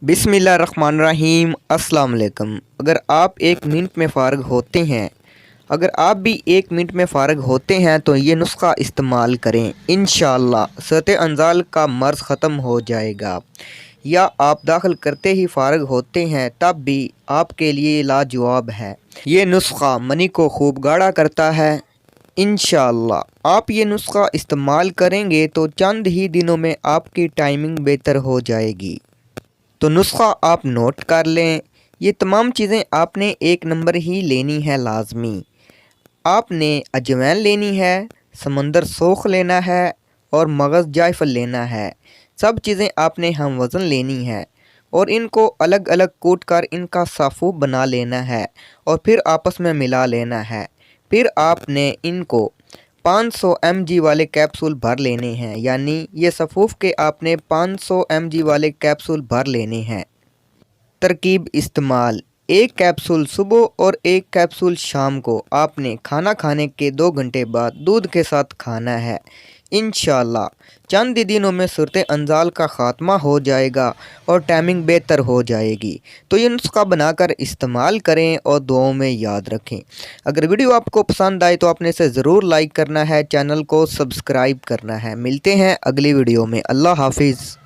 बिस्मिल्लाहिर्रहमानिर्रहीम। अस्सलाम वालेकुम। अगर आप भी एक मिनट में फ़ारग होते हैं तो ये नुस्खा इस्तेमाल करें, इंशाअल्लाह सतह अंजाल का मर्ज़ ख़त्म हो जाएगा। या आप दाखिल करते ही फ़ारग होते हैं तब भी आपके लिए लाजवाब है। ये नुस्खा मनी को खूब गाढ़ा करता है। इंशाअल्लाह आप ये नुस्खा इस्तेमाल करेंगे तो चंद ही दिनों में आपकी टाइमिंग बेहतर हो जाएगी। तो नुस्खा आप नोट कर लें। ये तमाम चीज़ें आपने एक नंबर ही लेनी है लाजमी। आपने अजवाइन लेनी है, समंदर सोख लेना है और मगज़ जायफल लेना है। सब चीज़ें आपने हम वज़न लेनी है और इनको अलग अलग कूट कर इनका साफ़ू बना लेना है और फिर आपस में मिला लेना है। फिर आपने इनको 500 mg वाले कैप्सूल भर लेने हैं, यानी ये सफ़ूफ़ के आपने 500 mg वाले कैप्सूल भर लेने हैं। तरकीब इस्तेमाल: एक कैप्सूल सुबह और एक कैप्सूल शाम को आपने खाना खाने के 2 घंटे बाद दूध के साथ खाना है। इंशाअल्लाह चंद ही दिनों में सूरत अंजाल का ख़ात्मा हो जाएगा और टाइमिंग बेहतर हो जाएगी। तो ये नुस्खा बनाकर इस्तेमाल करें और दुआओं में याद रखें। अगर वीडियो आपको पसंद आए तो आपने इसे ज़रूर लाइक करना है, चैनल को सब्सक्राइब करना है। मिलते हैं अगली वीडियो में। अल्लाह हाफिज़।